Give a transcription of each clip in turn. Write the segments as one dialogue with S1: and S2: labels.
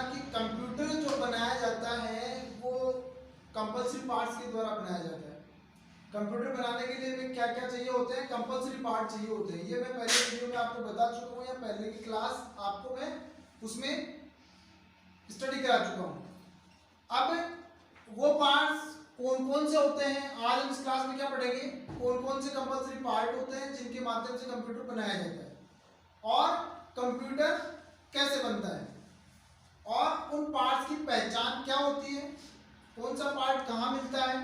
S1: कि कंप्यूटर जो बनाया जाता है वो कंपल्सरी पार्ट्स के द्वारा बनाया जाता है। कंप्यूटर बनाने के लिए हमें क्या क्या चाहिए होते हैं, कंपल्सरी पार्ट चाहिए होते हैं। ये मैं पहले वीडियो में आपको बता चुका हूँ या पहले की क्लास आपको मैं उसमें स्टडी करा चुका हूँ। अब वो पार्ट्स कौन कौन से होते हैं, आज हम इस क्लास में क्या पढ़ेंगे, कौन कौन से कंपल्सरी पार्ट होते हैं जिनके माध्यम से कंप्यूटर बनाया जाता है और कंप्यूटर कैसे बनता है और उन पार्ट्स की पहचान क्या होती है, कौन सा पार्ट कहाँ मिलता है,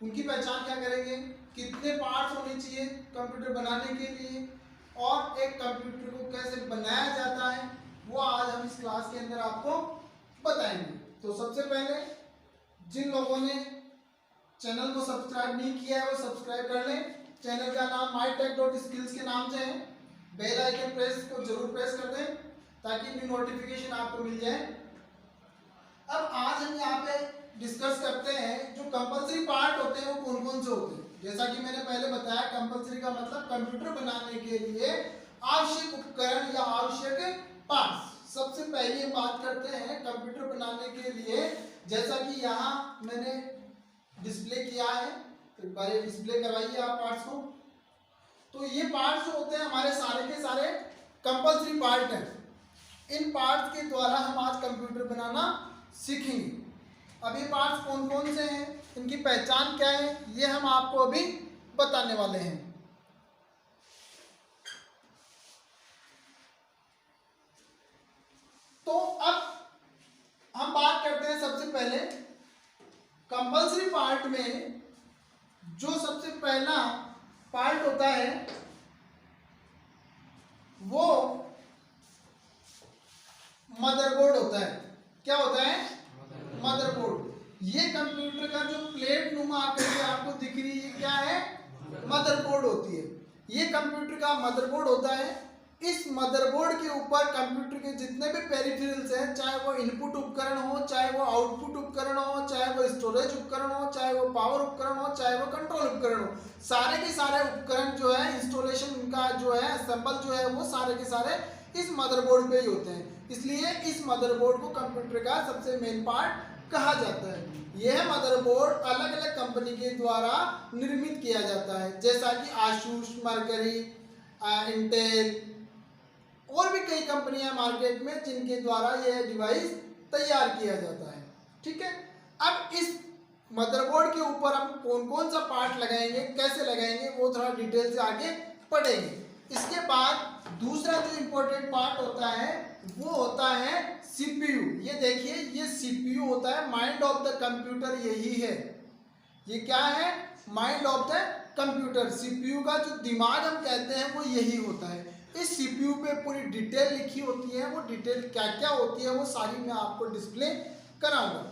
S1: उनकी पहचान क्या करेंगे, कितने पार्ट्स होने चाहिए कंप्यूटर बनाने के लिए और एक कंप्यूटर को कैसे बनाया जाता है, वो आज हम इस क्लास के अंदर आपको बताएंगे। तो सबसे पहले जिन लोगों ने चैनल को सब्सक्राइब नहीं किया है वो सब्सक्राइब कर लें। चैनल का नाम mytech.skills के नाम से है। बेल आइकन प्रेस को जरूर प्रेस कर दें ताकि न्यू नोटिफिकेशन आपको मिल जाए। अब आज हम यहाँ पे डिस्कस करते हैं जो कंपल्सरी पार्ट होते हैं वो कौन कौन से होते हैं। जैसा कि मैंने पहले बताया, कंपल्सरी का मतलब कंप्यूटर बनाने के लिए आवश्यक उपकरण या आवश्यक पार्ट्स। सबसे पहले बात करते हैं कंप्यूटर बनाने के लिए, जैसा कि यहाँ मैंने डिस्प्ले किया है, तो एक बार डिस्प्ले करवाइए आप पार्ट्स को। तो ये पार्ट्स जो होते हैं हमारे सारे के सारे कंपल्सरी पार्ट हैं। इन पार्ट्स के द्वारा हम आज कंप्यूटर बनाना सीखेंगे। अब ये पार्ट्स कौन कौन से हैं, इनकी पहचान क्या है, ये हम आपको अभी बताने वाले हैं। तो अब हम बात करते हैं सबसे पहले कंपल्सरी पार्ट में। जो सबसे पहला पार्ट होता है वो मदरबोर्ड होता है। क्या होता है? मदरबोर्ड। ये कंप्यूटर का जो प्लेट नुमा आकृति आपको दिख रही है, क्या है? मदरबोर्ड होती है। ये कंप्यूटर का मदरबोर्ड होता है। इस मदरबोर्ड के ऊपर कंप्यूटर के जितने भी पेरिफेरल्स हैं, चाहे वो इनपुट उपकरण हो, चाहे वो आउटपुट उपकरण हो, चाहे वो स्टोरेज उपकरण हो, चाहे वो पावर उपकरण हो, चाहे वो कंट्रोल उपकरण हो, सारे के सारे उपकरण जो है, इंस्टॉलेशन उनका जो है, असेंबल जो है, वो सारे के सारे इस मदरबोर्ड पे ही होते हैं। इसलिए इस मदरबोर्ड को कंप्यूटर का सबसे मेन पार्ट कहा जाता है। यह मदरबोर्ड अलग अलग कंपनी के द्वारा निर्मित किया जाता है, जैसा कि आसूस, मरकरी, इंटेल और भी कई कंपनियां मार्केट में जिनके द्वारा यह डिवाइस तैयार किया जाता है। ठीक है। अब इस मदरबोर्ड के ऊपर हम कौन कौन सा पार्ट लगाएंगे, कैसे लगाएंगे, वो थोड़ा डिटेल से आगे पढ़ेंगे। इसके बाद दूसरा जो इंपॉर्टेंट पार्ट होता है वो होता है सीपीयू। ये देखिए, ये सीपीयू होता है, माइंड ऑफ द कंप्यूटर यही है। ये क्या है? Mind of the computer. CPU का जो दिमाग हम कहते हैं वो यही होता है। इस सीपीयू पे पूरी डिटेल लिखी होती है। वो डिटेल क्या क्या होती है वो सारी मैं आपको डिस्प्ले कराऊंगा।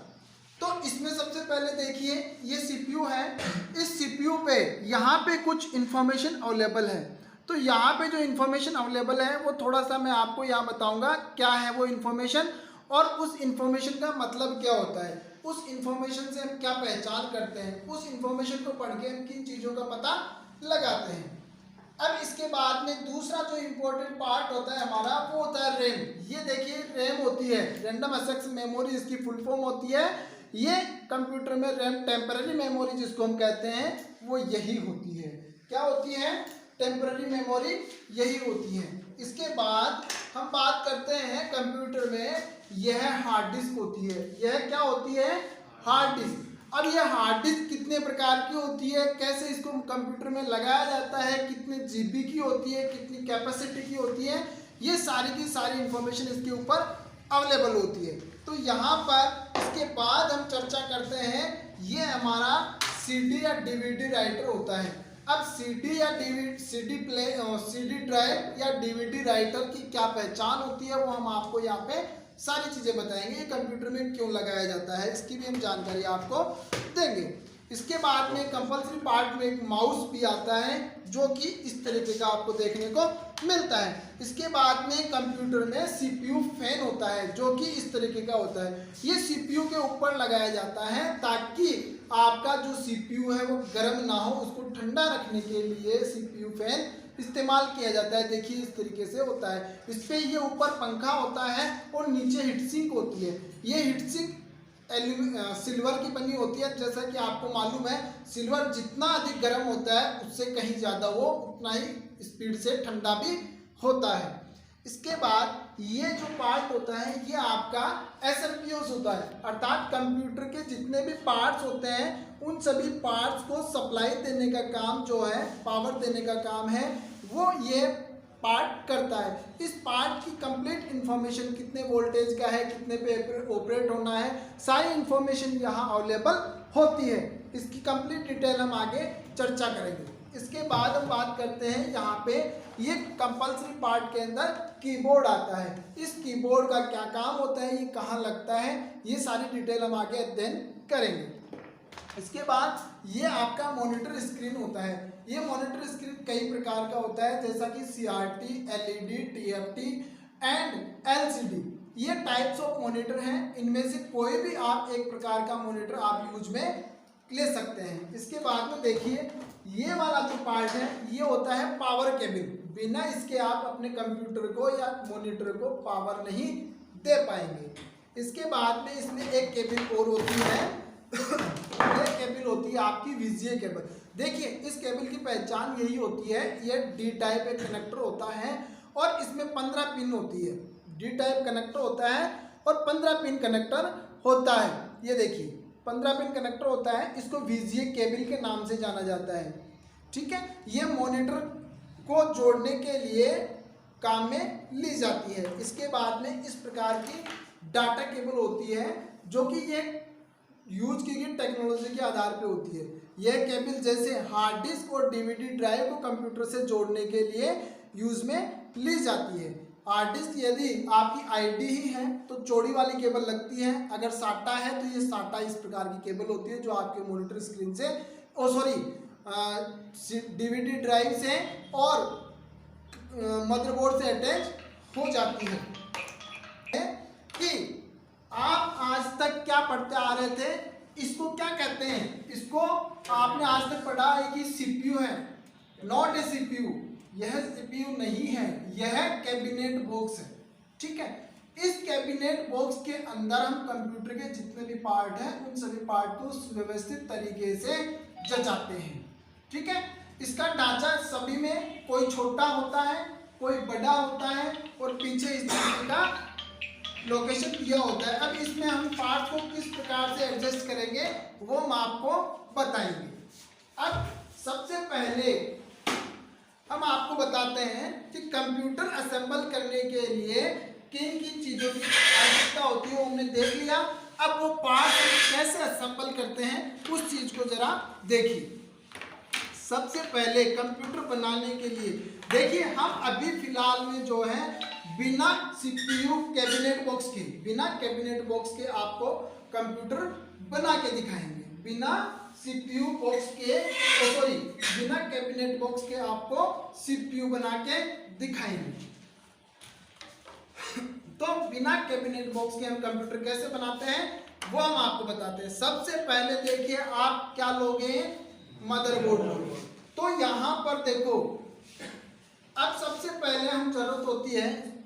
S1: तो इसमें सबसे पहले देखिए, ये सीपीयू है। इस सीपीयू पे यहाँ पे कुछ इंफॉर्मेशन अवेलेबल है। तो यहाँ पे जो इंफॉर्मेशन अवेलेबल है वो थोड़ा सा मैं आपको यहाँ बताऊंगा क्या है वो इंफॉर्मेशन और उस इंफॉर्मेशन का मतलब क्या होता है, उस इंफॉर्मेशन से हम क्या पहचान करते हैं, उस इंफॉर्मेशन को पढ़ के हम किन चीज़ों का पता लगाते हैं। अब इसके बाद में दूसरा जो इम्पोर्टेंट पार्ट होता है हमारा वो होता है रैम। ये देखिए, रैम होती है, रैंडम एक्सेस मेमोरी इसकी फुल फॉर्म होती है। ये कंप्यूटर में रैम, टेम्पररी मेमोरी जिसको हम कहते हैं, वो यही होती है। क्या होती है? टेम्पररी मेमोरी यही होती है। इसके बाद हम बात करते हैं कंप्यूटर में, यह हार्ड डिस्क होती है। यह क्या होती है? Hard disk. अब यह हार्ड डिस्क कितने प्रकार की होती है, कैसे इसको कंप्यूटर में लगाया जाता है, कितने जीबी की होती है, कितनी कैपेसिटी की होती है, ये सारी की सारी इंफॉर्मेशन इसके ऊपर अवेलेबल होती है। तो यहाँ पर इसके बाद हम चर्चा करते हैं, ये हमारा सीडी या डीवीडी राइटर होता है। अब सीडी या सीडी ड्राइव या डीवीडी राइटर की क्या पहचान होती है वो हम आपको यहाँ पे सारी चीज़ें बताएंगे। ये कंप्यूटर में क्यों लगाया जाता है इसकी भी हम जानकारी आपको देंगे। इसके बाद में कंपल्सरी पार्ट में एक माउस भी आता है जो कि इस तरीके का आपको देखने को मिलता है। इसके बाद में कंप्यूटर में सीपीयू फैन होता है जो कि इस तरीके का होता है। ये सीपीयू के ऊपर लगाया जाता है ताकि आपका जो सीपीयू है वो गर्म ना हो, उसको ठंडा रखने के लिए सीपीयू फैन इस्तेमाल किया जाता है। देखिए इस तरीके से होता है। इस पे ये ऊपर पंखा होता है और नीचे हीटसिंक होती है। ये हीटसिंक सिल्वर की बनी होती है। जैसा कि आपको मालूम है सिल्वर जितना अधिक गर्म होता है उससे कहीं ज़्यादा वो उतना ही स्पीड से ठंडा भी होता है। इसके बाद ये जो पार्ट होता है ये आपका SMPS होता है, अर्थात कंप्यूटर के जितने भी पार्ट्स होते हैं उन सभी पार्ट्स को सप्लाई देने का काम जो है, पावर देने का काम है, वो ये पार्ट करता है। इस पार्ट की कंप्लीट इंफॉर्मेशन, कितने वोल्टेज का है, कितने पे ऑपरेट होना है, सारी इंफॉर्मेशन यहाँ अवेलेबल होती है। इसकी कंप्लीट डिटेल हम आगे चर्चा करेंगे। इसके बाद हम बात करते हैं यहाँ पे ये कंपल्सरी पार्ट के अंदर कीबोर्ड आता है। इस कीबोर्ड का क्या काम होता है, ये कहाँ लगता है, ये सारी डिटेल हम आगे अध्ययन करेंगे। इसके बाद ये आपका मॉनिटर स्क्रीन होता है। ये मॉनिटर स्क्रीन कई प्रकार का होता है, जैसा कि CRT, LED, TFT and LCD। ये टाइप्स ऑफ मॉनिटर हैं। इनमें से कोई भी आप एक प्रकार का मॉनिटर आप यूज में ले सकते हैं। इसके बाद में देखिए ये वाला जो पार्ट है ये होता है पावर केबल। बिना इसके आप अपने कंप्यूटर को या मॉनिटर को पावर नहीं दे पाएंगे। इसके बाद में इसमें एक केबल और होती है ये केबल होती है आपकी VGA केबल। देखिए इस केबल की पहचान यही होती है, ये D टाइप एक कनेक्टर होता है और इसमें 15 पिन होती है। D टाइप कनेक्टर होता है और 15 पिन कनेक्टर होता है। ये देखिए 15 पिन कनेक्टर होता है, इसको VGA केबल के नाम से जाना जाता है। ठीक है, ये मॉनिटर को जोड़ने के लिए काम में ली जाती है। इसके बाद में इस प्रकार की डाटा केबल होती है जो कि ये यूज की गई टेक्नोलॉजी के आधार पे होती है। यह केबल जैसे हार्ड डिस्क और DVD ड्राइव को कंप्यूटर से जोड़ने के लिए यूज में ली जाती है। हार्ड डिस्क यदि आपकी ID ही है तो चौड़ी वाली केबल लगती है, अगर SATA है तो ये SATA इस प्रकार की केबल होती है जो आपके मॉनिटर स्क्रीन से DVD ड्राइव से और मदरबोर्ड से अटैच हो जाती है। कि आप आज तक क्या पढ़ते आ रहे थे, इसको क्या कहते हैं, इसको आपने आज तक पढ़ा है कि CPU है, नॉट ए CPU। यह CPU नहीं है, यह कैबिनेट बॉक्स है। ठीक है, इस कैबिनेट बॉक्स के अंदर हम कंप्यूटर के जितने भी पार्ट हैं उन सभी पार्ट को सुव्यवस्थित तरीके से जचाते हैं। ठीक है, इसका ढांचा सभी में कोई छोटा होता है, कोई बड़ा होता है और पीछे इस तरीके का लोकेशन दिया होता है। अब इसमें हम पार्ट को किस प्रकार से एडजस्ट करेंगे वो हम आपको बताएंगे। अब सबसे पहले हम आपको बताते हैं कि कंप्यूटर असेंबल करने के लिए किन किन चीज़ों की आवश्यकता होती है वो हमने देख लिया। अब वो पार्ट कैसे असेंबल करते हैं उस चीज़ को जरा देखिए। सबसे पहले कंप्यूटर बनाने के लिए देखिए हम अभी फिलहाल में जो है बिना CPU कैबिनेट बॉक्स के, बिना कैबिनेट बॉक्स के आपको कंप्यूटर बना के दिखाएंगे। बिना CPU बॉक्स के बिना कैबिनेट बॉक्स के आपको CPU बना के दिखाएंगे। तो बिना कैबिनेट बॉक्स के हम कंप्यूटर कैसे बनाते हैं वो हम आपको बताते हैं। सबसे पहले देखिए आप क्या लोगे, मदरबोर्ड लोगे। तो यहाँ पर देखो अब सबसे पहले हम जरूरत होती है,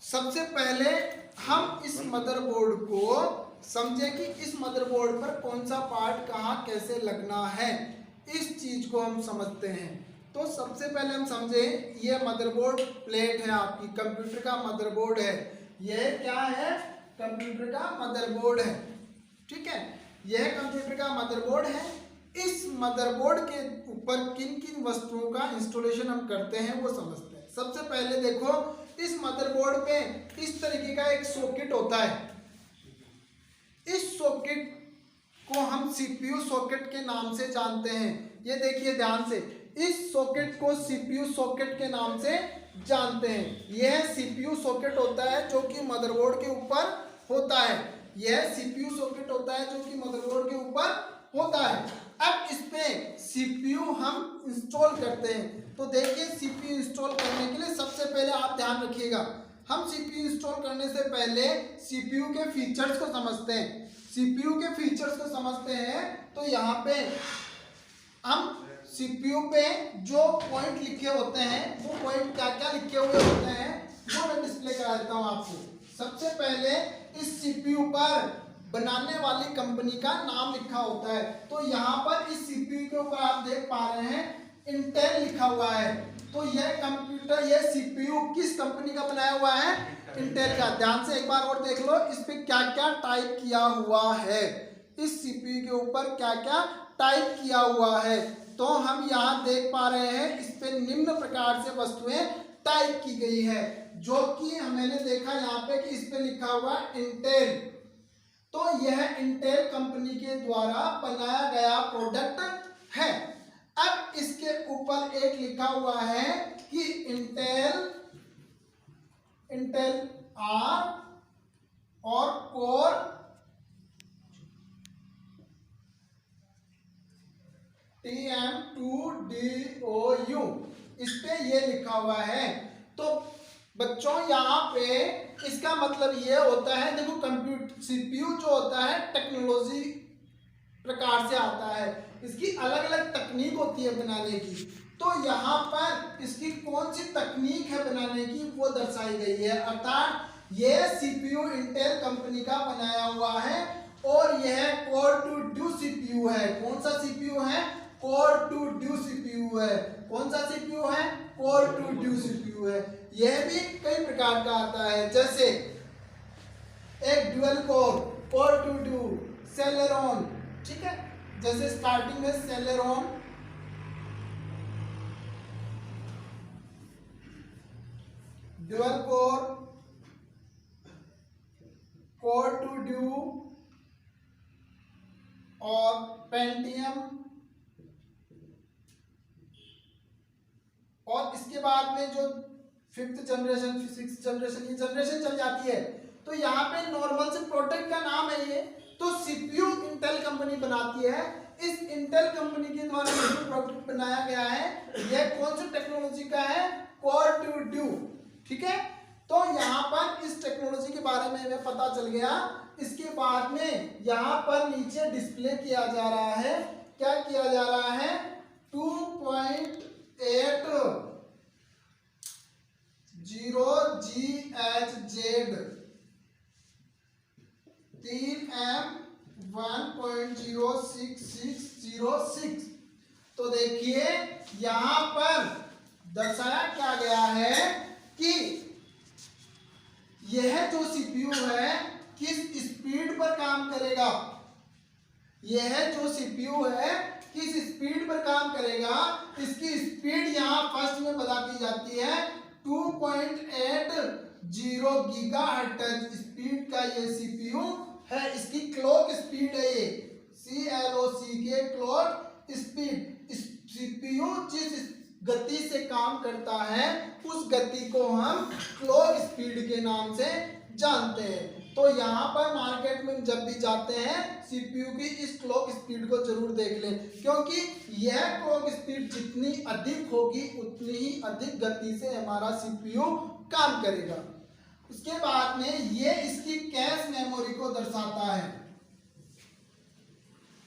S1: सबसे पहले हम इस मदरबोर्ड को समझे कि इस मदरबोर्ड पर कौन सा पार्ट कहाँ कैसे लगना है, इस चीज को हम समझते हैं। तो सबसे पहले हम समझे ये मदरबोर्ड प्लेट है, आपकी कंप्यूटर का मदरबोर्ड है। यह क्या है, कंप्यूटर का मदरबोर्ड है। ठीक है, यह कंप्यूटर का मदरबोर्ड है। इस मदरबोर्ड के ऊपर किन किन वस्तुओं का इंस्टॉलेशन हम करते हैं वो समझते हैं। सबसे पहले देखो इस मदरबोर्ड पे इस तरीके का एक सॉकेट होता है। इस सॉकेट को हम CPU सॉकेट के नाम से जानते हैं। ये देखिए ध्यान से, इस सॉकेट को CPU सॉकेट के नाम से जानते हैं। यह CPU सॉकेट होता है जो कि मदरबोर्ड के ऊपर होता है। यह CPU सॉकेट होता है जो कि मदरबोर्ड के ऊपर होता है। अब इस पे CPU हम इंस्टॉल करते हैं। तो देखिए CPU इंस्टॉल करने के लिए सबसे पहले आप ध्यान रखिएगा, हम CPU इंस्टॉल करने से पहले CPU के फीचर्स को समझते हैं। CPU के फीचर्स को समझते हैं तो यहाँ पे हम सीपीयू पे जो पॉइंट लिखे होते हैं वो पॉइंट क्या क्या लिखे हुए होते हैं वो मैं डिस्प्ले करा देता हूं आपको। सबसे पहले इस सीपीयू पर बनाने वाली कंपनी का नाम लिखा होता है। तो यहाँ पर इस सीपीयू के ऊपर आप देख पा रहे हैं इंटेल लिखा हुआ है। तो यह कंप्यूटर, यह सीपीयू किस कंपनी का बनाया हुआ है? इंटेल का। ध्यान से एक बार और देख लो इस पे क्या क्या टाइप किया हुआ है, इस सीपीयू के ऊपर क्या क्या टाइप किया हुआ है। तो हम यहाँ देख पा रहे हैं इस पे निम्न प्रकार से वस्तुएं टाइप की गई है, जो कि मैंने देखा यहाँ पे कि इस पे लिखा हुआ इंटेल। तो यह इंटेल कंपनी के द्वारा बनाया गया प्रोडक्ट है। अब इसके ऊपर एक लिखा हुआ है कि इंटेल आर और कोर TM2DOU, इस पे ये लिखा हुआ है। तो बच्चों यहाँ पे इसका मतलब ये होता है, देखो कंप्यूटर सीपीयू जो होता है टेक्नोलॉजी प्रकार से आता है, इसकी अलग अलग तकनीक होती है बनाने की। तो यहाँ पर इसकी कौन सी तकनीक है बनाने की वो दर्शाई गई है, अर्थात ये सीपीयू इंटेल कंपनी का बनाया हुआ है और यह कोर टू ड्यू सीपीयू है। कौन सा सीपीयू है? कोर टू ड्यू सीपीयू है। कौन सा सीपीयू है? कोर टू ड्यू सीपीयू है। यह भी कई प्रकार का आता है, जैसे एक dual core two duo, Celeron, ठीक है। जैसे स्टार्टिंग में Celeron, dual core two duo और पेंटियम, और इसके बाद में जो 5th जनरेशन, 6th जनरेशन, ये जनरेशन चल जाती है। तो यहाँ पे नॉर्मल से प्रोडक्ट का नाम है ये। तो सीपीयू इंटेल कंपनी बनाती है। इस इंटेल कंपनी के द्वारा जो प्रोडक्ट बनाया गया है यह कौन सी टेक्नोलॉजी का है? कोर टू ड्यू, ठीक है। तो यहाँ पर इस टेक्नोलॉजी के बारे में हमें पता चल गया। इसके बाद में यहाँ पर नीचे डिस्प्ले किया जा रहा है, क्या किया जा रहा है? 2.8 0GHZ 3M1.06606। तो देखिए यहां पर दर्शाया क्या गया है कि यह जो सीपीयू है किस स्पीड पर काम करेगा। यह जो सीपीयू है किस स्पीड पर काम करेगा, इसकी स्पीड यहां फर्स्ट में बता दी जाती है 2.80 गीगाहर्ट्ज स्पीड का ये सीपीयू है। इसकी क्लॉक स्पीड है ये CLOC के क्लॉक स्पीड। सीपीयू जिस गति से काम करता है उस गति को हम क्लॉक स्पीड के नाम से जानते हैं। तो यहाँ पर मार्केट में जब भी जाते हैं सीपीयू की इस क्लॉक स्पीड को जरूर देख लें, क्योंकि यह क्लॉक स्पीड जितनी अधिक होगी उतनी ही अधिक गति से हमारा सीपीयू काम करेगा। उसके बाद में ये इसकी कैश मेमोरी को दर्शाता है,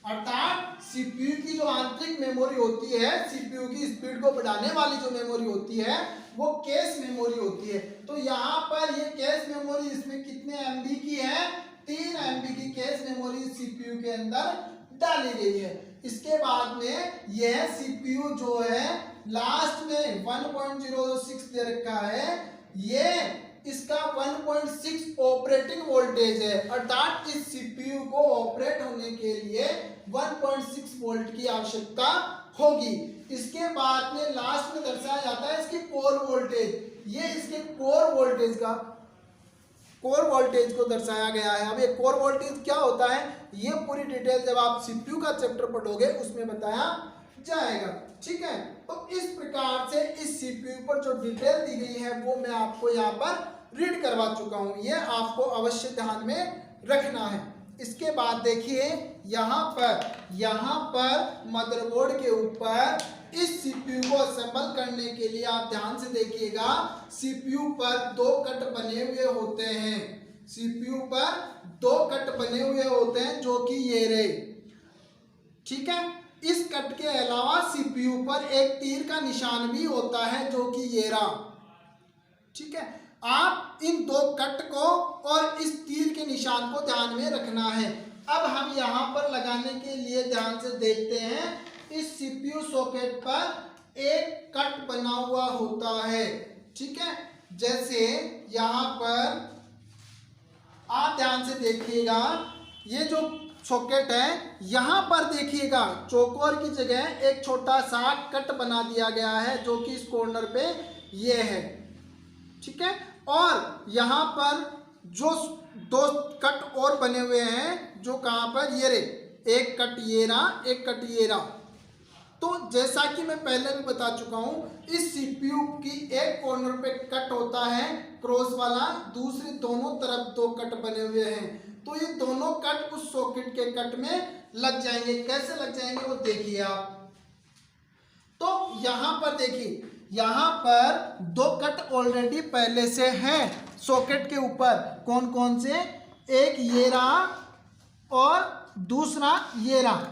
S1: अर्थात सीपीयू की जो आंतरिक मेमोरी होती है, सीपीयू की स्पीड को बढ़ाने वाली जो मेमोरी होती है वो कैश मेमोरी होती है। तो यहाँ पर ये कैश मेमोरी इसमें कितने MB की है? 3 MB की कैश मेमोरी सीपीयू के अंदर डाली गई है। इसके बाद में यह सीपीयू जो है लास्ट में 1.06 दे रखा है, ये इसका 1.6 ऑपरेटिंग वोल्टेज है, अर्थात इस सीपीयू को ऑपरेट होने के लिए 1.6 वोल्ट की आवश्यकता होगी। इसके बाद में लास्ट में दर्शाया जाता है इसकी कोर वोल्टेज। ये इसके कोर वोल्टेज को दर्शाया गया है। अब ये कोर वोल्टेज क्या होता है ये पूरी डिटेल जब आप सीपीयू का चैप्टर पढ़ोगे उसमें बताया जाएगा, ठीक है। तो इस प्रकार से इस सीपीयू पर जो डिटेल दी गई है वो मैं आपको यहाँ पर रीड करवा चुका हूँ, ये आपको अवश्य ध्यान में रखना है। इसके बाद देखिए यहाँ पर मदरबोर्ड के ऊपर इस सीपीयू को असेंबल करने के लिए आप ध्यान से देखिएगा, सीपीयू पर 2 कट बने हुए होते हैं। सीपीयू पर 2 कट बने हुए होते हैं जो कि ये रहे, ठीक है। इस कट के अलावा सीपीयू पर एक तीर का निशान भी होता है जो कि ये रहा। ठीक है, आप इन दो कट को और इस तीर के निशान को ध्यान में रखना है। अब हम यहाँ पर लगाने के लिए ध्यान से देखते हैं, इस सीपीयू सॉकेट पर एक कट बना हुआ होता है। ठीक है, जैसे यहाँ पर आप ध्यान से देखिएगा, ये जो सॉकेट है यहाँ पर देखिएगा चौकोर की जगह एक छोटा सा कट बना दिया गया है जो कि इस कॉर्नर पे ये है। ठीक है, और यहाँ पर जो दो कट और बने हुए हैं जो कहाँ पर, ये रे, एक कट ये रहा, एक कट ये रहा। तो जैसा कि मैं पहले भी बता चुका हूँ, इस सीपीयू की एक कॉर्नर पे कट होता है क्रॉस वाला, दूसरी दोनों तरफ दो कट बने हुए हैं। तो ये दोनों कट उस सॉकेट के कट में लग जाएंगे। कैसे लग जाएंगे वो देखिए आप। तो यहाँ पर देखिए, यहाँ पर दो कट ऑलरेडी पहले से हैं सॉकेट के ऊपर। कौन कौन से? एक ये रहा और दूसरा ये रहा,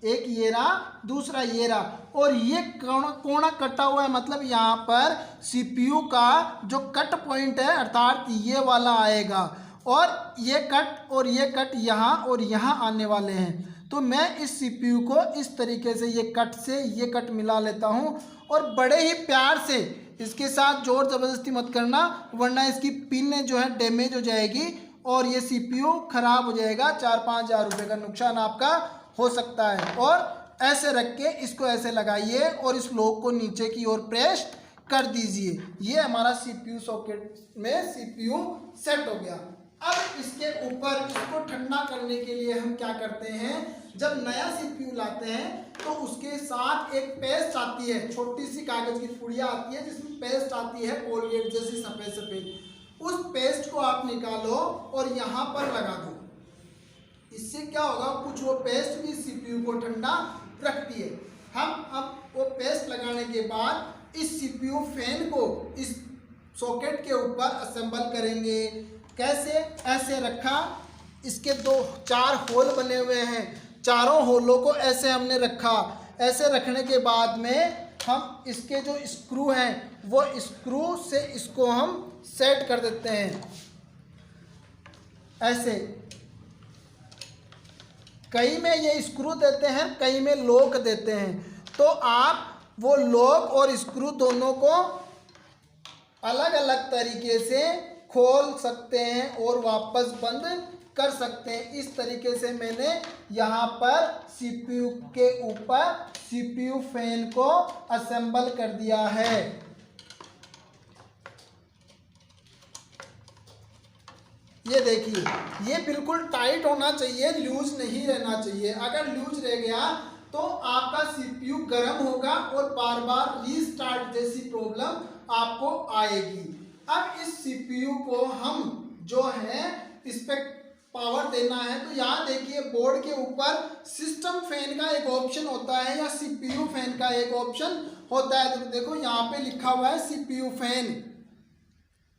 S1: एक ये रहा, दूसरा ये रहा, और ये कोना कटा हुआ है, मतलब यहाँ पर सीपीयू का जो कट पॉइंट है अर्थात ये वाला आएगा, और ये कट यहाँ और यहाँ आने वाले हैं। तो मैं इस सीपीयू को इस तरीके से ये कट से ये कट मिला लेता हूँ, और बड़े ही प्यार से, इसके साथ जोर ज़बरदस्ती मत करना वरना इसकी पिन जो है डैमेज हो जाएगी और ये सीपीयू खराब हो जाएगा। 4-5 हज़ार रुपये का नुकसान आपका हो सकता है। और ऐसे रख के इसको ऐसे लगाइए और इस लॉक को नीचे की ओर प्रेस कर दीजिए। ये हमारा सीपीयू सॉकेट में सीपीयू सेट हो गया। अब इसके ऊपर इसको ठंडा करने के लिए हम क्या करते हैं, जब नया सीपीयू लाते हैं तो उसके साथ एक पेस्ट आती है, छोटी सी कागज की पुड़िया आती है जिसमें पेस्ट आती है कोलगेट जैसी सफेद सफेद। उस पेस्ट को आप निकालो और यहाँ पर लगा दो। इससे क्या होगा, कुछ वो पेस्ट भी सीपीयू को ठंडा रखती है। हम अब वो पेस्ट लगाने के बाद इस सीपीयू फैन को इस सॉकेट के ऊपर असेंबल करेंगे। कैसे? ऐसे रखा, इसके 4 होल बने हुए हैं, चारों होलों को ऐसे हमने रखा। ऐसे रखने के बाद में हम इसके जो स्क्रू हैं वो स्क्रू से इसको हम सेट कर देते हैं। ऐसे कई में ये स्क्रू देते हैं, कई में लॉक देते हैं। तो आप वो लॉक और स्क्रू दोनों को अलग अलग तरीके से खोल सकते हैं और वापस बंद कर सकते हैं। इस तरीके से मैंने यहाँ पर सीपीयू के ऊपर सीपीयू फैन को असेंबल कर दिया है। ये देखिए, ये बिल्कुल टाइट होना चाहिए, लूज नहीं रहना चाहिए। अगर लूज रह गया तो आपका सीपीयू गर्म होगा और बार बार रीस्टार्ट जैसी प्रॉब्लम आपको आएगी। अब इस सीपीयू को हम जो है इस पे पावर देना है, तो यहाँ देखिए बोर्ड के ऊपर सिस्टम फैन का एक ऑप्शन होता है या सीपीयू फैन का एक ऑप्शन होता है। तो देखो यहाँ पे लिखा हुआ है सीपीयू फैन।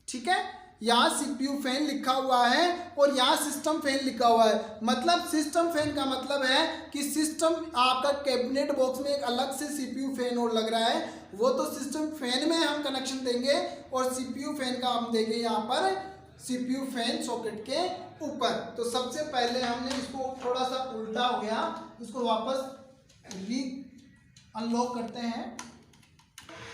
S1: ठीक है, यहाँ सीपीयू फैन लिखा हुआ है और यहाँ सिस्टम फैन लिखा हुआ है। मतलब सिस्टम फैन का मतलब है कि सिस्टम आपका कैबिनेट बॉक्स में एक अलग से सीपीयू फैन और लग रहा है, वो तो सिस्टम फैन में हम कनेक्शन देंगे और सीपीयू फैन का हम देंगे यहाँ पर सीपीयू फैन सॉकेट के ऊपर। तो सबसे पहले हमने इसको थोड़ा सा उल्टा हो गया, इसको वापस री अनलॉक करते हैं।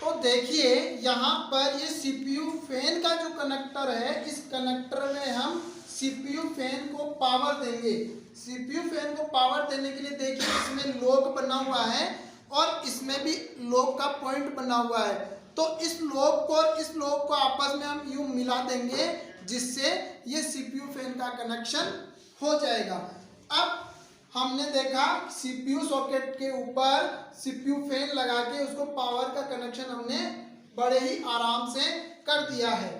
S1: तो देखिए यहाँ पर ये सीपीयू फैन का जो कनेक्टर है, इस कनेक्टर में हम सीपीयू फैन को पावर देंगे। सीपीयू फैन को पावर देने के लिए देखिए इसमें लॉक बना हुआ है और इसमें भी लॉक का पॉइंट बना हुआ है। तो इस लॉक को आपस में हम यूं मिला देंगे जिससे ये सीपीयू फैन का कनेक्शन हो जाएगा। अब हमने देखा सीपीयू सॉकेट के ऊपर सीपीयू फैन लगा के उसको पावर का कनेक्शन हमने बड़े ही आराम से कर दिया है।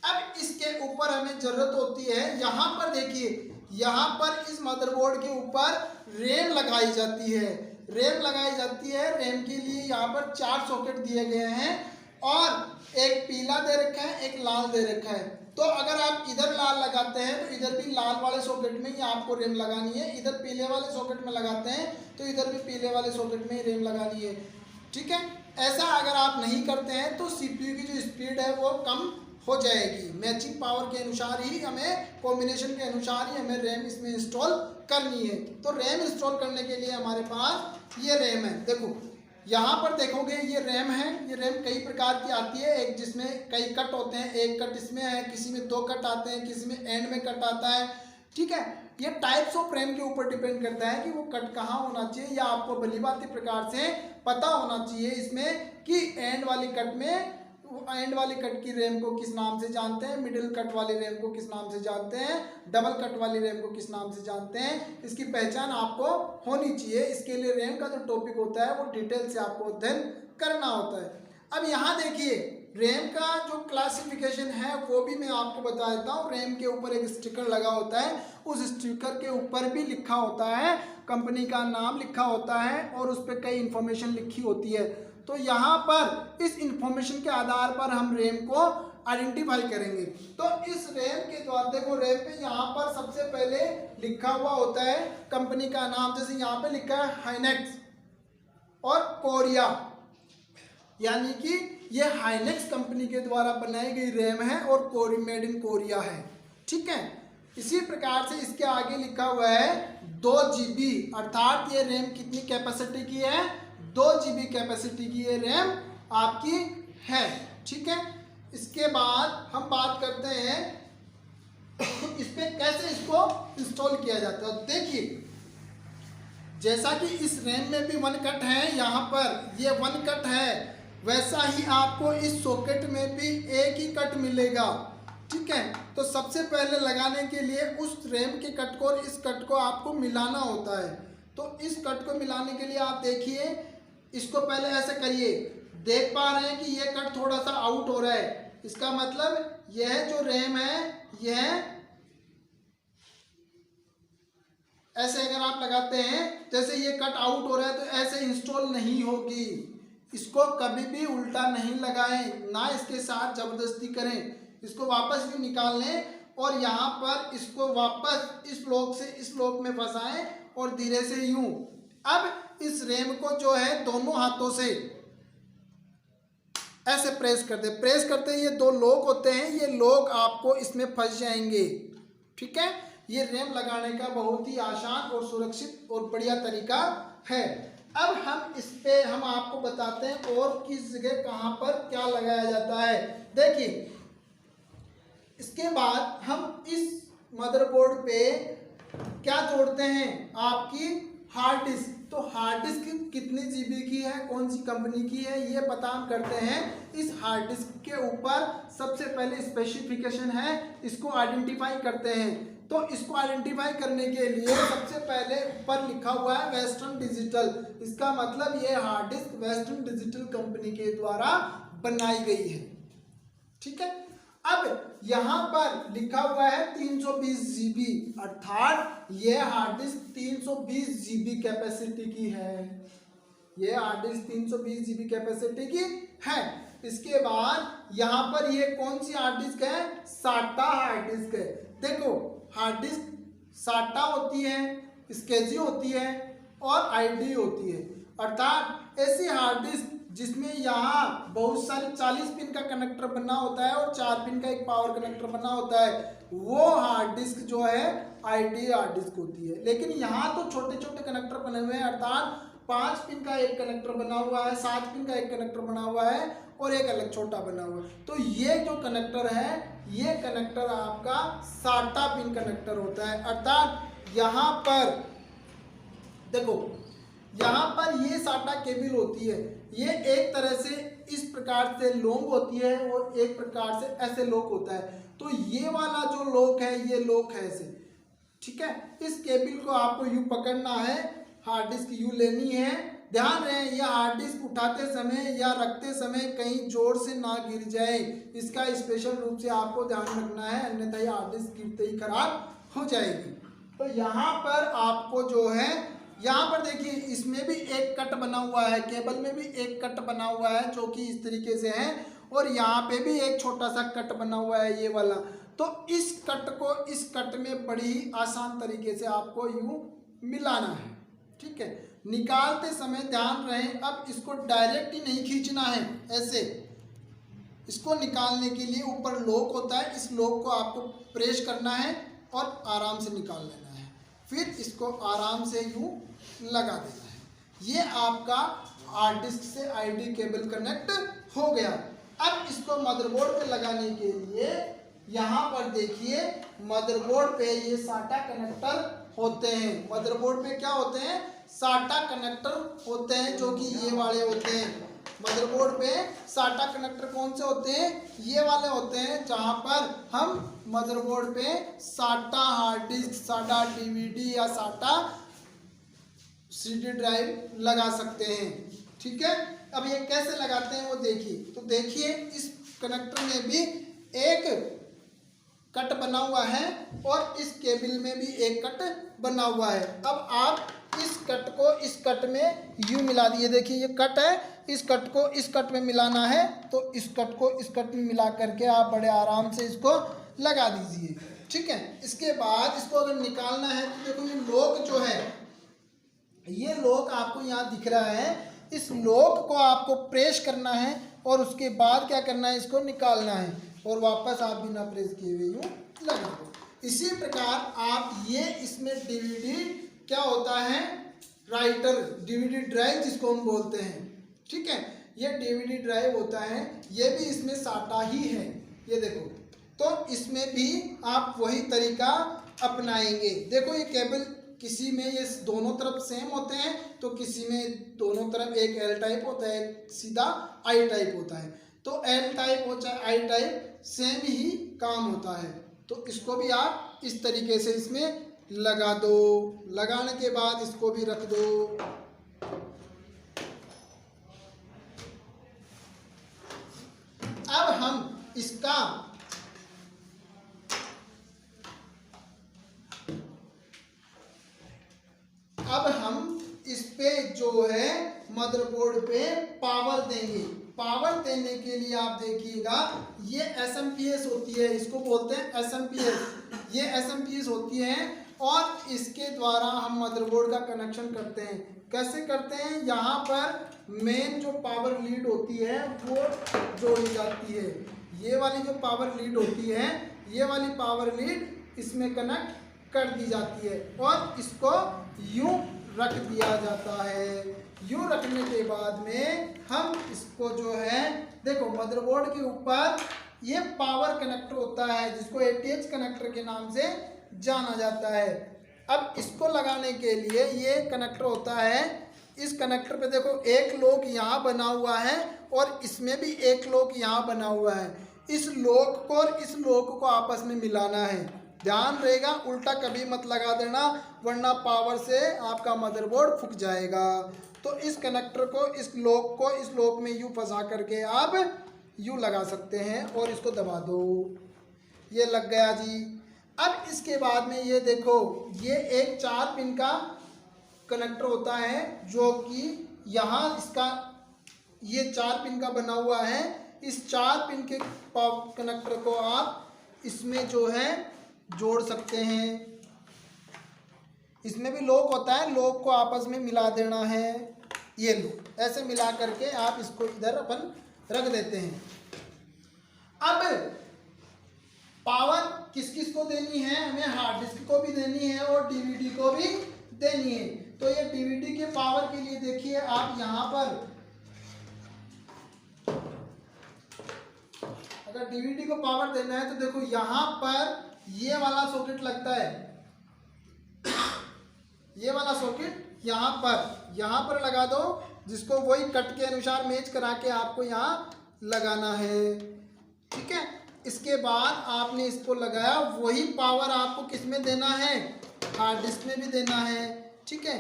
S1: अब इसके ऊपर हमें ज़रूरत होती है, यहाँ पर देखिए, यहाँ पर इस मदरबोर्ड के ऊपर रैम लगाई जाती है। रैम लगाई जाती है, रैम के लिए यहाँ पर 4 सॉकेट दिए गए हैं और एक पीला दे रखा है, एक लाल दे रखा है। तो अगर आप इधर लाल लगाते हैं तो इधर भी लाल वाले सॉकेट में ही आपको रैम लगानी है, इधर पीले वाले सॉकेट में लगाते हैं तो इधर भी पीले वाले सॉकेट में ही रैम लगानी है। ठीक है, ऐसा अगर आप नहीं करते हैं तो सीपीयू की जो स्पीड है वो कम हो जाएगी। मैचिंग पावर के अनुसार ही हमें, कॉम्बिनेशन के अनुसार ही हमें रैम इसमें इंस्टॉल करनी है। तो रैम इंस्टॉल करने के लिए हमारे पास ये रैम है। देखो यहाँ पर देखोगे ये रैम है। ये रैम कई प्रकार की आती है, एक जिसमें कई कट होते हैं, एक कट इसमें है, किसी में 2 कट आते हैं, किसी में एंड में कट आता है। ठीक है, ये टाइप्स ऑफ रैम के ऊपर डिपेंड करता है कि वो कट कहाँ होना चाहिए, या आपको भलीभांति प्रकार से पता होना चाहिए इसमें कि एंड वाली कट में, एंड वाली कट की रैम को किस नाम से जानते हैं, मिडिल कट वाली रैम को किस नाम से जानते हैं, डबल कट वाली रैम को किस नाम से जानते हैं, इसकी पहचान आपको होनी चाहिए। इसके लिए रैम का जो टॉपिक होता है वो डिटेल से आपको अध्ययन करना होता है। अब यहाँ देखिए रैम का जो क्लासिफिकेशन है वो भी मैं आपको बता देता हूँ। रैम के ऊपर एक स्टिकर लगा होता है, उस स्टिकर के ऊपर भी लिखा होता है, कंपनी का नाम लिखा होता है और उस पर कई इंफॉर्मेशन लिखी होती है। तो यहाँ पर इस इंफॉर्मेशन के आधार पर हम रैम को आइडेंटिफाई करेंगे। तो इस रैम के द्वारा देखो रैम पे यहाँ पर सबसे पहले लिखा हुआ होता है कंपनी का नाम, जैसे यहाँ पे लिखा है हाइनेक्स और कोरिया, यानी कि ये हाइनेक्स कंपनी के द्वारा बनाई गई रैम है और मेड इन कोरिया है। ठीक है, इसी प्रकार से इसके आगे लिखा हुआ है 2 GB, अर्थात ये रैम कितनी कैपेसिटी की है, 2 GB कैपेसिटी की ये रैम आपकी है। ठीक है, इसके बाद हम बात करते हैं इस पे कैसे इसको इंस्टॉल किया जाता है। देखिए जैसा कि इस रैम में भी 1 कट है, यहाँ पर ये 1 कट है, वैसा ही आपको इस सॉकेट में भी एक ही कट मिलेगा। ठीक है, तो सबसे पहले लगाने के लिए उस रैम के कट को और इस कट को आपको मिलाना होता है। तो इस कट को मिलाने के लिए आप देखिए, इसको पहले ऐसे करिए, देख पा रहे हैं कि ये कट थोड़ा सा आउट हो रहा है, इसका मतलब यह जो रैम है यह ऐसे अगर आप लगाते हैं, जैसे ये कट आउट हो रहा है तो ऐसे इंस्टॉल नहीं होगी। इसको कभी भी उल्टा नहीं लगाएं, ना इसके साथ जबरदस्ती करें, इसको वापस भी निकाल लें और यहाँ पर इसको वापस इस लॉक से इस लॉक में फंसाएं और धीरे से यूं। अब इस रैम को जो है दोनों हाथों से ऐसे प्रेस कर दे। प्रेस करते ही ये 2 लॉक होते हैं, ये लॉक आपको इसमें फंस जाएंगे। ठीक है, ये रैम लगाने का बहुत ही आसान और सुरक्षित और बढ़िया तरीका है। अब हम इस पे हम आपको बताते हैं और किस जगह कहाँ पर क्या लगाया जाता है। देखिए इसके बाद हम इस मदरबोर्ड पे क्या जोड़ते हैं, आपकी हार्ड डिस्क। तो हार्ड डिस्क कितनी GB की है, कौन सी कंपनी की है, ये पता हम करते हैं इस हार्ड डिस्क के ऊपर। सबसे पहले स्पेसिफिकेशन है, इसको आइडेंटिफाई करते हैं। तो इसको आइडेंटिफाई करने के लिए सबसे पहले ऊपर लिखा हुआ है वेस्टर्न डिजिटल, इसका मतलब ये hard disk western digital company के द्वारा बनाई गई है। ठीक है, अब यहाँ पर लिखा हुआ है 320 GB, अर्थात ये हार्ड डिस्क 320 GB कैपेसिटी की है। ये हार्ड डिस्क 320 GB कैपेसिटी की है। इसके बाद यहाँ पर ये कौन सी हार्ड डिस्क है, SATA हार्ड डिस्क है। देखो हार्ड डिस्क SATA होती है, SCSI होती है और ID होती है, अर्थात ऐसी हार्ड डिस्क जिसमें यहाँ बहुत सारे 40 पिन का कनेक्टर बना होता है और 4 पिन का एक पावर कनेक्टर बना होता है, वो हार्ड डिस्क जो है ID हार्ड डिस्क होती है। लेकिन यहाँ तो छोटे छोटे कनेक्टर बने हुए हैं, अर्थात 5 पिन का एक कनेक्टर बना हुआ है, 7 पिन का एक कनेक्टर बना हुआ है और एक अलग छोटा बना हुआ है। तो ये जो कनेक्टर है, ये कनेक्टर आपका SATA पिन कनेक्टर होता है। अर्थात यहाँ पर देखो, यहाँ पर ये SATA केबल होती है, ये एक तरह से इस प्रकार से लॉन्ग होती है और एक प्रकार से ऐसे लॉक होता है। तो ये वाला जो लॉक है ये लॉक है ऐसे। ठीक है, इस केबल को आपको यूं पकड़ना है, हार्ड डिस्क यूं लेनी है। ध्यान रहे ये हार्ड डिस्क उठाते समय या रखते समय कहीं जोर से ना गिर जाए, इसका स्पेशल रूप से आपको ध्यान रखना है, अन्यथा हार्ड डिस्क गिरते ही खराब हो जाएगी। तो यहाँ पर आपको जो है यहाँ पर देखिए इसमें भी एक कट बना हुआ है, केबल में भी एक कट बना हुआ है जो कि इस तरीके से है, और यहाँ पे भी एक छोटा सा कट बना हुआ है ये वाला। तो इस कट को इस कट में बड़ी ही आसान तरीके से आपको यूं मिलाना है, ठीक है। निकालते समय ध्यान रहे, अब इसको डायरेक्ट ही नहीं खींचना है ऐसे, इसको निकालने के लिए ऊपर लॉक होता है, इस लॉक को आपको प्रेस करना है और आराम से निकाल लेना है, फिर इसको आराम से यूं लगा देना है। ये आपका हार्ड डिस्क से आईडी केबल कनेक्ट हो गया। अब इसको मदरबोर्ड पे लगाने के लिए यहाँ पर देखिए मदरबोर्ड पे ये साटा कनेक्टर होते हैं। मदरबोर्ड पे क्या होते हैं? साटा कनेक्टर होते हैं, जो कि ये वाले होते हैं। मदरबोर्ड पे साटा कनेक्टर कौन से होते हैं? ये वाले होते हैं, जहाँ पर हम मदरबोर्ड पे साटा हार्ड डिस्क, साटा डीवीडी या साटा सीडी ड्राइव लगा सकते हैं, ठीक है। अब ये कैसे लगाते हैं वो देखिए। तो देखिए इस कनेक्टर में भी एक कट बना हुआ है और इस केबल में भी एक कट बना हुआ है। अब आप इस कट को इस कट में यूं मिला दिए, देखिए ये कट है, इस कट को इस कट में मिलाना है, तो इस कट को इस कट में मिला करके आप बड़े आराम से इसको लगा दीजिए, ठीक है। इसके बाद इसको अगर निकालना है तो देखो ये लॉक जो है, ये लॉक आपको यहाँ दिख रहा है, इस लॉक को आपको प्रेस करना है और उसके बाद क्या करना है, इसको निकालना है और वापस आप बिना प्रेस किए हुए यूँ लगा दो। इसी प्रकार आप ये इसमें डीवीडी क्या होता है, राइटर डीवीडी ड्राइव जिसको हम बोलते हैं, ठीक है। ये डीवीडी ड्राइव होता है, ये भी इसमें साटा ही है, ये देखो। तो इसमें भी आप वही तरीका अपनाएंगे। देखो ये केबल किसी में ये दोनों तरफ सेम होते हैं, तो किसी में दोनों तरफ एक एल टाइप होता है, सीधा आई टाइप होता है। तो एल टाइप हो चाहे आई टाइप सेम ही काम होता है। तो इसको भी आप इस तरीके से इसमें लगा दो। लगाने के बाद इसको भी रख दो। अब हम इसका इस पे जो है मदरबोर्ड पे पावर देंगे। पावर देने के लिए आप देखिएगा ये एसएमपीएस होती है, इसको बोलते हैं एसएमपीएस। ये एसएमपीएस होती है और इसके द्वारा हम मदरबोर्ड का कनेक्शन करते हैं। कैसे करते हैं? यहाँ पर मेन जो पावर लीड होती है वो जोड़ी जाती है। ये वाली जो पावर लीड होती है, ये वाली पावर लीड इसमें कनेक्ट कर दी जाती है और इसको यूं रख दिया जाता है। यूं रखने के बाद में हम इसको जो है, देखो मदरबोर्ड के ऊपर ये पावर कनेक्टर होता है जिसको एटीएच कनेक्टर के नाम से जाना जाता है। अब इसको लगाने के लिए ये कनेक्टर होता है, इस कनेक्टर पे देखो एक लॉक यहाँ बना हुआ है और इसमें भी एक लॉक यहाँ बना हुआ है। इस लॉक को और इस लॉक को आपस में मिलाना है। ध्यान रहेगा, उल्टा कभी मत लगा देना, वरना पावर से आपका मदरबोर्ड फूक जाएगा। तो इस कनेक्टर को इस लॉक में यूँ फंसा करके आप यूँ लगा सकते हैं और इसको दबा दो, ये लग गया जी। अब इसके बाद में ये देखो, ये एक 4 पिन का कनेक्टर होता है जो कि यहाँ इसका ये 4 पिन का बना हुआ है। इस 4 पिन के कनेक्टर को आप इसमें जो है जोड़ सकते हैं। इसमें भी लॉक होता है, लॉक को आपस में मिला देना है। ये लो, ऐसे मिला करके आप इसको इधर अपन रख देते हैं। अब पावर किस किस को देनी है? हमें हार्ड डिस्क को भी देनी है और डीवीडी को भी देनी है। तो ये डीवीडी के पावर के लिए देखिए आप यहाँ पर अगर डीवीडी को पावर देना है तो देखो यहाँ पर ये वाला सॉकेट लगता है, ये वाला सॉकेट यहाँ पर लगा दो, जिसको वही कट के अनुसार मैच करा के आपको यहाँ लगाना है, ठीक है। इसके बाद आपने इसको लगाया, वही पावर आपको किस में देना है? हार्ड डिस्क में भी देना है, ठीक है।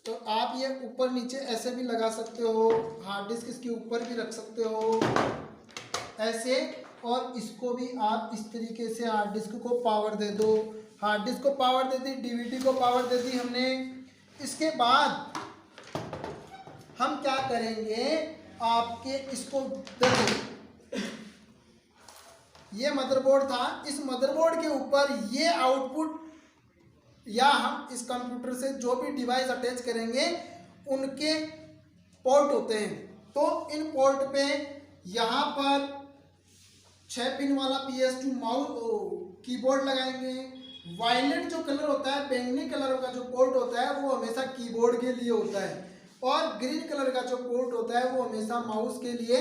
S1: तो आप ये ऊपर नीचे ऐसे भी लगा सकते हो, हार्ड डिस्क इसके ऊपर भी रख सकते हो ऐसे, और इसको भी आप इस तरीके से हार्ड डिस्क को पावर दे दो। हार्ड डिस्क को पावर दे दी, डीवीडी को पावर दे दी हमने, इसके बाद हम क्या करेंगे, आपके इसको देखो, ये मदरबोर्ड था, इस मदरबोर्ड के ऊपर ये आउटपुट या हम इस कंप्यूटर से जो भी डिवाइस अटैच करेंगे उनके पोर्ट होते हैं। तो इन पोर्ट पे यहाँ पर 6 पिन वाला PS2 माउस कीबोर्ड लगाएंगे। वायलेट जो कलर होता है, बैंगनी कलर का जो पोर्ट होता है वो हमेशा कीबोर्ड के लिए होता है, और ग्रीन कलर का जो पोर्ट होता है वो हमेशा माउस के लिए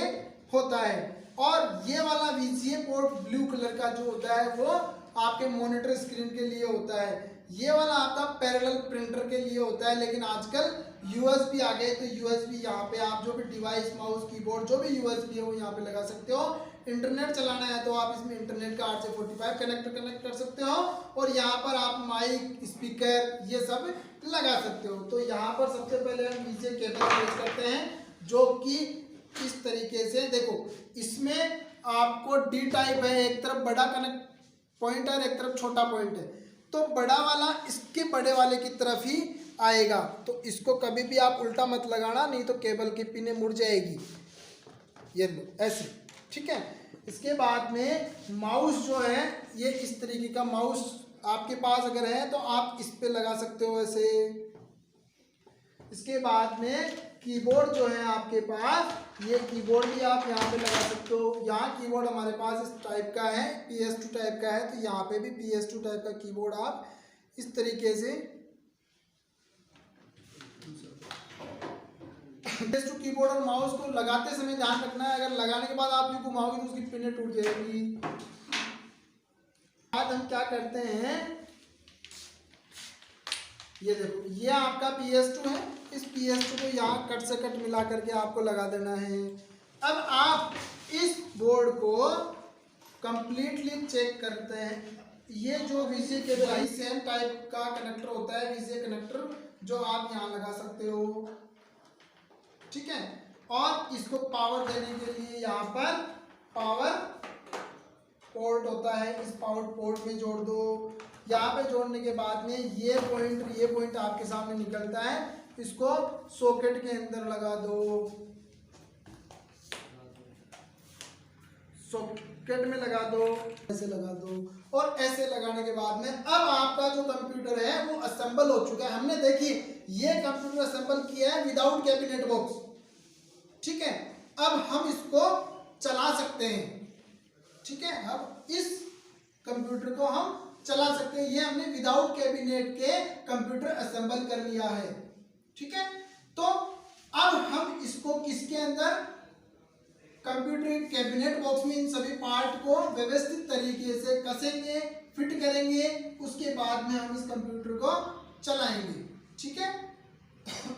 S1: होता है, और ये वाला VGA पोर्ट ब्लू कलर का जो होता है वो आपके मॉनिटर स्क्रीन के लिए होता है। ये वाला आपका पैरेलल प्रिंटर के लिए होता है, लेकिन आजकल USB आ गए, तो USB यहाँ पे आप जो भी डिवाइस, माउस, कीबोर्ड, जो भी USB है वो यहाँ पे लगा सकते हो। इंटरनेट चलाना है तो आप इसमें इंटरनेट का RJ45 कनेक्ट कर सकते हो, और यहाँ पर आप माइक, स्पीकर ये सब लगा सकते हो। तो यहाँ पर सबसे पहले हम VGA केबल यूज करते हैं, जो कि इस तरीके से देखो, इसमें आपको D टाइप है, एक तरफ बड़ा कनेक्ट पॉइंट है, एक तरफ छोटा पॉइंट है, तो बड़ा वाला इसके बड़े वाले की तरफ ही आएगा। तो इसको कभी भी आप उल्टा मत लगाना, नहीं तो केबल की पिने मुड़ जाएगी। ये लो ऐसे, ठीक है। इसके बाद में माउस जो है, ये इस तरीके का माउस आपके पास अगर है तो आप इस पे लगा सकते हो ऐसे। इसके बाद में कीबोर्ड जो है आपके पास, ये कीबोर्ड भी आप यहाँ पे लगा सकते हो। यहाँ कीबोर्ड हमारे पास इस टाइप का है, PS2 टाइप का है, तो यहाँ पे भी PS2 टाइप का कीबोर्ड आप इस तरीके से PS2 कीबोर्ड और माउस को लगाते समय ध्यान रखना है, अगर लगाने के बाद आप यूँ घुमाओगे तो उसकी पिने टूट जाएगी। बाद हम क्या करते हैं, ये देखो, ये आपका PS2 है, इस PS2 को यहाँ कट से कट मिला करके आपको लगा देना है। अब आप इस बोर्ड को कंप्लीटली चेक करते हैं। ये जो VGA केबल है, सेम टाइप का कनेक्टर होता है, VGA कनेक्टर, जो आप यहाँ लगा सकते हो, ठीक है। और इसको पावर देने के लिए यहाँ पर पावर पोर्ट होता है, इस पावर पोर्ट में जोड़ दो। यहाँ पे जोड़ने के बाद में ये पॉइंट आपके सामने निकलता है, इसको सॉकेट के अंदर लगा दो, सॉकेट में लगा दो, ऐसे लगा दो। और ऐसे लगाने के बाद में अब आपका जो कंप्यूटर है वो असेंबल हो चुका है। हमने देखिए ये कंप्यूटर असेंबल किया है विदाउट कैबिनेट बॉक्स, ठीक है। अब हम इसको चला सकते हैं, ठीक है। अब इस कंप्यूटर को हम चला सकते हैं। ये हमने विदाउट कैबिनेट के कंप्यूटर असेंबल कर लिया है, ठीक है। तो अब हम इसको किसके अंदर, कंप्यूटर कैबिनेट बॉक्स में इन सभी पार्ट को व्यवस्थित तरीके से कसेंगे, फिट करेंगे, उसके बाद में हम इस कंप्यूटर को चलाएंगे, ठीक है।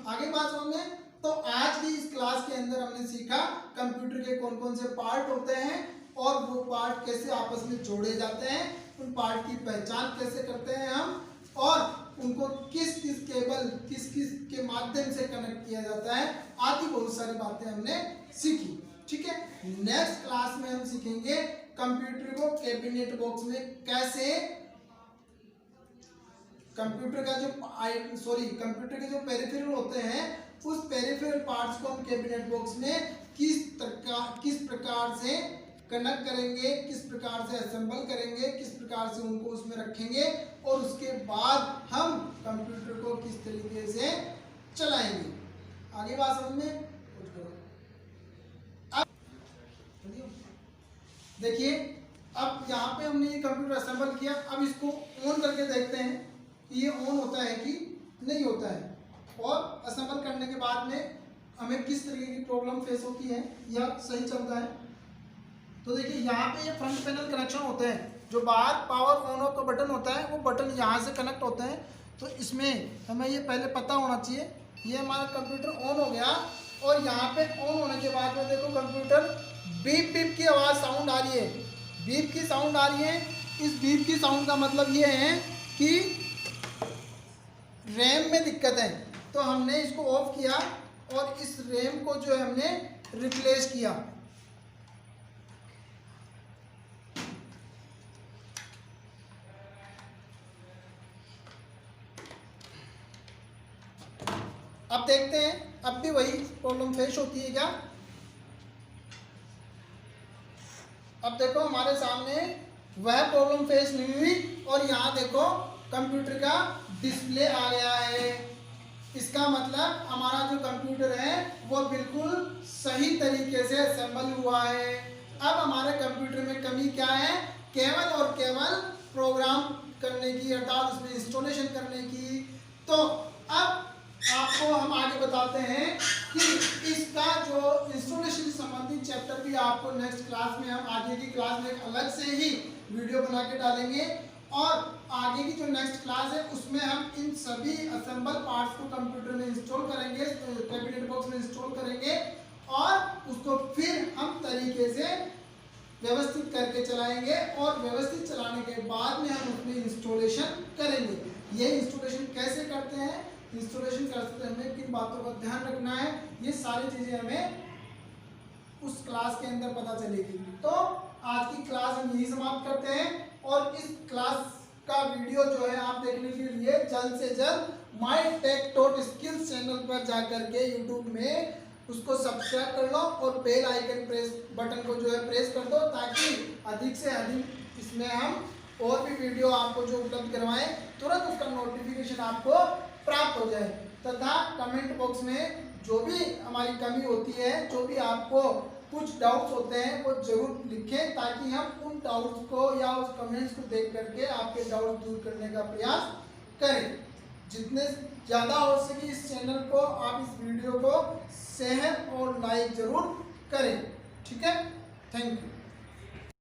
S1: आगे बात समझ में। तो आज की इस क्लास के अंदर हमने सीखा कंप्यूटर के कौन कौन से पार्ट होते हैं और वो पार्ट कैसे आपस में जोड़े जाते हैं, उन पार्ट की पहचान कैसे करते हैं हम, और उनको किस किस केबल किस किस के माध्यम से कनेक्ट किया जाता है, आदि बहुत सारी बातें हमने सीखी, ठीक है। नेक्स्ट क्लास में हम सीखेंगे कंप्यूटर को कैबिनेट बॉक्स में कैसे, कंप्यूटर के जो पेरिफेरल होते हैं उस पेरिफेरल पार्ट्स को हम कैबिनेट बॉक्स में किस प्रकार से कनेक्ट करेंगे, किस प्रकार से असेंबल करेंगे, किस प्रकार से उनको उसमें रखेंगे, और उसके बाद हम कंप्यूटर को किस तरीके से चलाएंगे। आगे बात समझ में। अब देखिए, अब यहाँ पे हमने ये कंप्यूटर असेंबल किया, अब इसको ऑन करके देखते हैं कि ये ऑन होता है कि नहीं होता है, और असेंबल करने के बाद में हमें किस तरीके की प्रॉब्लम फेस होती है या सही चलता है। तो देखिए यहाँ पे ये फ्रंट पैनल कनेक्शन होते हैं, जो बाहर पावर ऑन ऑफ का बटन होता है वो बटन यहाँ से कनेक्ट होते हैं। तो इसमें हमें ये पहले पता होना चाहिए। ये हमारा कंप्यूटर ऑन हो गया, और यहाँ पे ऑन होने के बाद में देखो कंप्यूटर बीप बीप की आवाज़ साउंड आ रही है, बीप की साउंड आ रही है। इस बीप की साउंड का मतलब ये है कि रैम में दिक्कत है, तो हमने इसको ऑफ किया और इस रैम को जो है हमने रिप्लेस किया। अब देखते हैं अब भी वही प्रॉब्लम फेस होती है क्या। अब देखो हमारे सामने वह प्रॉब्लम फेस नहीं हुई और यहाँ देखो कंप्यूटर का डिस्प्ले आ गया है। इसका मतलब हमारा जो कंप्यूटर है वो बिल्कुल सही तरीके से असेंबल हुआ है। अब हमारे कंप्यूटर में कमी क्या है, केवल और केवल प्रोग्राम करने की, अर्थात उसमें इंस्टॉलेशन करने की। तो अब आपको हम आगे बताते हैं कि इसका जो इंस्टॉलेशन से संबंधित चैप्टर भी आपको नेक्स्ट क्लास में, हम आगे की क्लास में एक अलग से ही वीडियो बना के डालेंगे और आगे की जो नेक्स्ट क्लास है उसमें हम इन सभी असेंबल पार्ट्स को कंप्यूटर में इंस्टॉल करेंगे, कैबिनेट बॉक्स में इंस्टॉल करेंगे और उसको फिर हम तरीके से व्यवस्थित करके चलाएंगे और व्यवस्थित चलाने के बाद में हम उसमें इंस्टॉलेशन करेंगे। ये इंस्टॉलेशन कैसे करते हैं, इंस्टॉलेशन करते समय किन बातों का ध्यान रखना है, ये सारी चीजें हमें उस क्लास के अंदर पता चलेगी। तो आज की क्लास हम यही समाप्त करते हैं और इस क्लास का वीडियो जो है आप देखने के लिए जल्द से जल्द mytech.skills चैनल पर जाकर के यूट्यूब में उसको सब्सक्राइब कर लो और बेल आइकन प्रेस बटन को जो है प्रेस कर दो, ताकि अधिक से अधिक इसमें हम और भी वीडियो आपको जो उपलब्ध करवाएं तुरंत उसका नोटिफिकेशन आपको प्राप्त हो जाए। तथा कमेंट बॉक्स में जो भी हमारी कमी होती है, जो भी आपको कुछ डाउट्स होते हैं वो जरूर लिखें, ताकि हम उन डाउट्स को या उस कमेंट्स को देख करके आपके डाउट दूर करने का प्रयास करें। जितने ज़्यादा हो सके इस चैनल को, आप इस वीडियो को शेयर और लाइक जरूर करें। ठीक है, थैंक यू।